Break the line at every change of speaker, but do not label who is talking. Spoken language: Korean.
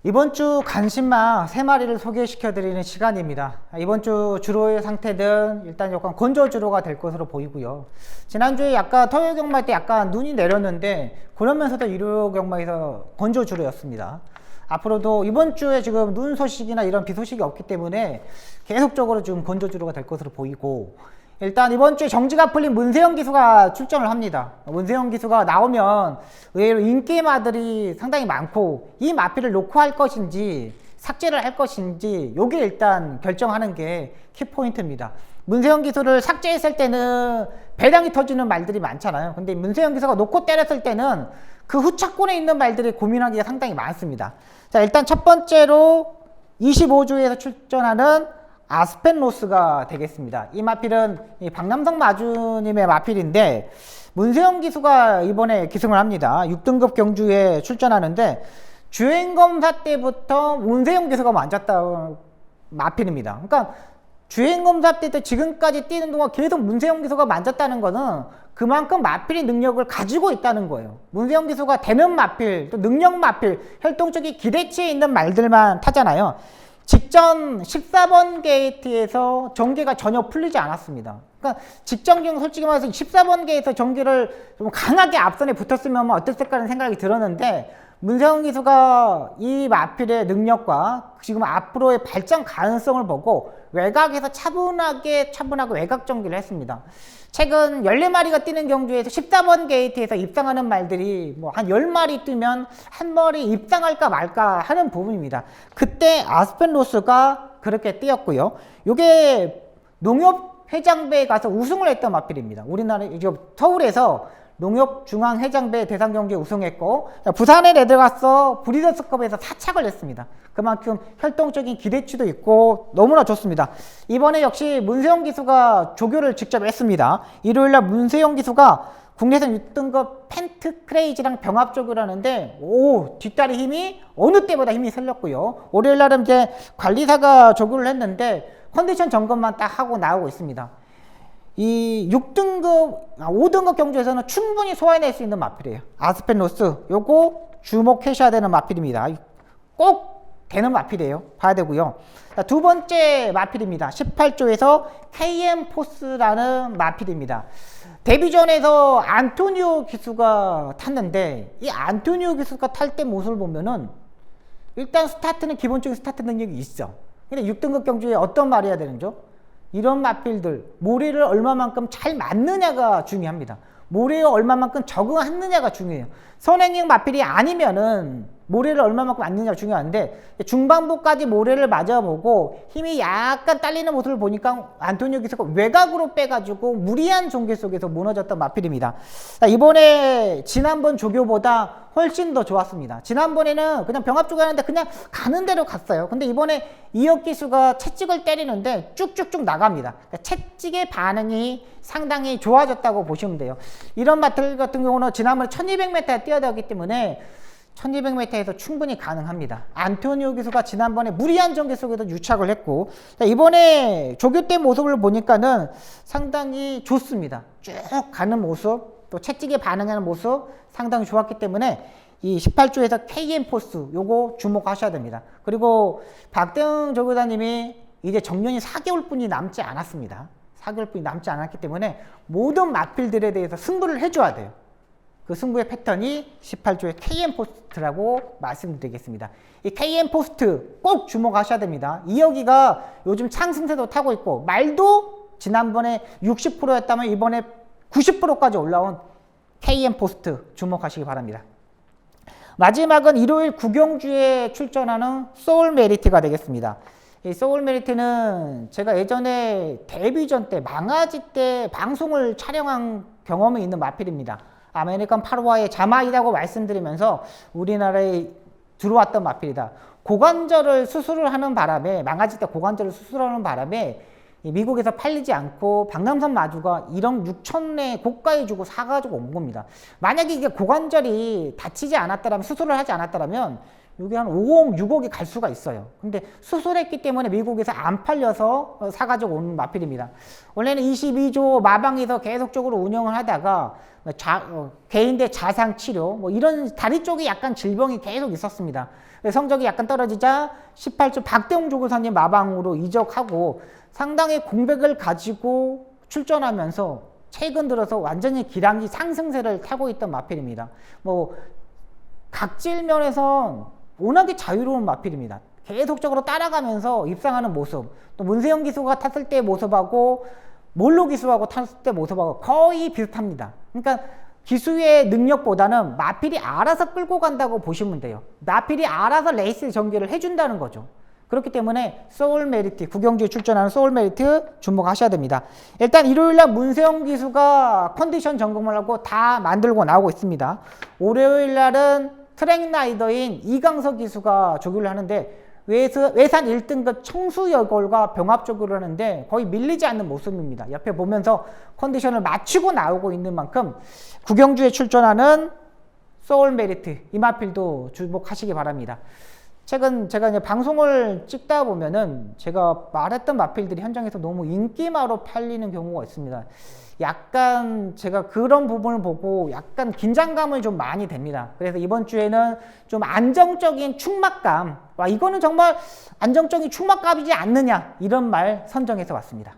이번 주 간신마 3마리를 소개시켜 드리는 시간입니다. 이번 주 주로의 상태는 일단 약간 건조 주로가 될 것으로 보이고요. 지난주에 약간 토요 경마 때 약간 눈이 내렸는데 그러면서도 일요 경마에서 건조 주로였습니다. 앞으로도 이번 주에 지금 눈 소식이나 이런 비 소식이 없기 때문에 계속적으로 지금 건조 주로가 될 것으로 보이고, 일단 이번 주에 정지가 풀린 문세영 기수가 출전을 합니다. 문세영 기수가 나오면 의외로 인기마들이 상당히 많고, 이 마필을 놓고 할 것인지 삭제를 할 것인지 요게 일단 결정하는 게 키포인트입니다. 문세영 기수를 삭제했을 때는 배당이 터지는 말들이 많잖아요. 근데 문세영 기수가 놓고 때렸을 때는 그 후차권에 있는 말들이 고민하기가 상당히 많습니다. 자, 일단 첫 번째로 25주에서 출전하는 아스펜로스가 되겠습니다. 이 마필은 박남성 마주님의 마필인데, 문세영 기수가 이번에 기승을 합니다. 6등급 경주에 출전하는데 주행검사 때부터 문세영 기수가 만졌다 마필입니다. 그러니까 주행검사 때부터 지금까지 뛰는 동안 계속 문세영 기수가 만졌다는 거는 그만큼 마필의 능력을 가지고 있다는 거예요. 문세영 기수가 되는 마필, 또 능력 마필, 활동적인 기대치에 있는 말들만 타잖아요. 직전 14번 게이트에서 전개가 전혀 풀리지 않았습니다. 그러니까 직전 경우 솔직히 말해서 14번 게이트 전개를 좀 강하게 앞선에 붙었으면 어땠을까 하는 생각이 들었는데, 문세영 기수가 이 마필의 능력과 지금 앞으로의 발전 가능성을 보고 외곽에서 차분하고 외곽 전개를 했습니다. 최근 14마리가 뛰는 경주에서 14번 게이트에서 입상하는 말들이 뭐 한 10마리 뛰면 한 마리 입상할까 말까 하는 부분입니다. 그때 아스펜로스가 그렇게 뛰었고요. 이게 농협회장배에 가서 우승을 했던 마필입니다. 우리나라 이제 서울에서 농협중앙회장배 대상경기에 우승했고, 부산에 내려가서 브리더스컵에서 4착을 했습니다. 그만큼 활동적인 기대치도 있고 너무나 좋습니다. 이번에 역시 문세영 기수가 조교를 직접 했습니다. 일요일날 문세영 기수가 국내선 6등급 펜트 크레이지랑 병합 조교를 하는데, 뒷다리 힘이 어느 때보다 힘이 설렸고요. 월요일날은 이제 관리사가 조교를 했는데 컨디션 점검만 딱 하고 나오고 있습니다. 이 5등급 경주에서는 충분히 소화해낼 수 있는 마필이에요. 아스펜로스, 요거 주목하셔야 되는 마필입니다. 꼭 되는 마필이에요. 봐야 되고요. 자, 두 번째 마필입니다. 18조에서 KM포스라는 마필입니다. 데뷔전에서 안토니오 기수가 탔는데, 이 안토니오 기수가 탈 때 모습을 보면은 일단 스타트는 기본적인 스타트 능력이 있어. 근데 6등급 경주에 어떤 말이 해야 되는죠? 이런 마필들, 모래를 얼마만큼 잘 맞느냐가 중요합니다. 모래에 얼마만큼 적응하느냐가 중요해요. 선행형 마필이 아니면은 모래를 얼마만큼 맞느냐가 중요한데, 중반부까지 모래를 맞아보고 힘이 약간 딸리는 모습을 보니까 안토니오 기수가 외곽으로 빼가지고 무리한 전개 속에서 무너졌던 마필입니다. 이번에 지난번 조교보다 훨씬 더 좋았습니다. 지난번에는 그냥 병합조교 하는데 그냥 가는 대로 갔어요. 근데 이번에 이혁 기수가 채찍을 때리는데 쭉쭉쭉 나갑니다. 채찍의 반응이 상당히 좋아졌다고 보시면 돼요. 이런 마필 같은 경우는 지난번에 1200m에 뛰어들었기 때문에 1200m에서 충분히 가능합니다. 안토니오 기수가 지난번에 무리한 전개 속에서 유착을 했고, 이번에 조교 때 모습을 보니까는 상당히 좋습니다. 쭉 가는 모습, 또 채찍에 반응하는 모습 상당히 좋았기 때문에 이 18조에서 KM포스 요거 주목하셔야 됩니다. 그리고 박대응 조교사님이 이제 정년이 4개월 뿐이 남지 않았습니다. 4개월 뿐이 남지 않았기 때문에 모든 마필들에 대해서 승부를 해줘야 돼요. 그 승부의 패턴이 18조의 KM포스트라고 말씀드리겠습니다. 이 KM포스트 꼭 주목하셔야 됩니다. 이혁이가 요즘 창승세도 타고 있고, 말도 지난번에 60%였다면 이번에 90%까지 올라온 KM포스트 주목하시기 바랍니다. 마지막은 일요일 구경주에 출전하는 소울메리트가 되겠습니다. 이 소울메리트는 제가 예전에 데뷔전 때 망아지 때 방송을 촬영한 경험이 있는 마필입니다. 아메리칸 8호와의 자마이라고 말씀드리면서 우리나라에 들어왔던 마필이다. 고관절을 수술을 하는 바람에, 망아지 때 고관절을 수술하는 바람에 미국에서 팔리지 않고 박남선 마주가 1억 6천에 고가에 주고 사가지고 온 겁니다. 만약에 이게 고관절이 다치지 않았다면, 수술을 하지 않았다면 이게 한 5억, 6억이 갈 수가 있어요. 근데 수술했기 때문에 미국에서 안 팔려서 사가지고 온 마필입니다. 원래는 22조 마방에서 계속적으로 운영을 하다가 개인대 자상 치료, 뭐 이런 다리 쪽에 약간 질병이 계속 있었습니다. 성적이 약간 떨어지자 18주 박대웅 조교사님 마방으로 이적하고 상당히 공백을 가지고 출전하면서 최근 들어서 완전히 기량이 상승세를 타고 있던 마필입니다. 뭐 각질 면에서 워낙에 자유로운 마필입니다. 계속적으로 따라가면서 입상하는 모습, 또 문세영 기수가 탔을 때 모습하고 몰로 기수하고 탔을 때 모습하고 거의 비슷합니다. 그러니까 기수의 능력보다는 마필이 알아서 끌고 간다고 보시면 돼요. 마필이 알아서 레이스 전개를 해준다는 거죠. 그렇기 때문에 소울 메리트, 국영주에 출전하는 소울 메리트 주목하셔야 됩니다. 일단 일요일날 문세영 기수가 컨디션 점검을 하고 다 만들고 나오고 있습니다. 월요일날은 트랙 라이더인 이강석 기수가 조교를 하는데 외산 1등급 청수여골과 병합 조교를 하는데 거의 밀리지 않는 모습입니다. 옆에 보면서 컨디션을 맞추고 나오고 있는 만큼 국영주에 출전하는 소울 메리트 이마필도 주목하시기 바랍니다. 최근 제가 이제 방송을 찍다 보면은 제가 말했던 마필들이 현장에서 너무 인기마로 팔리는 경우가 있습니다. 약간 제가 그런 부분을 보고 약간 긴장감을 좀 많이 됩니다. 그래서 이번 주에는 좀 안정적인 충막감, 와 이거는 정말 안정적인 충막감이지 않느냐 이런 말 선정해서 왔습니다.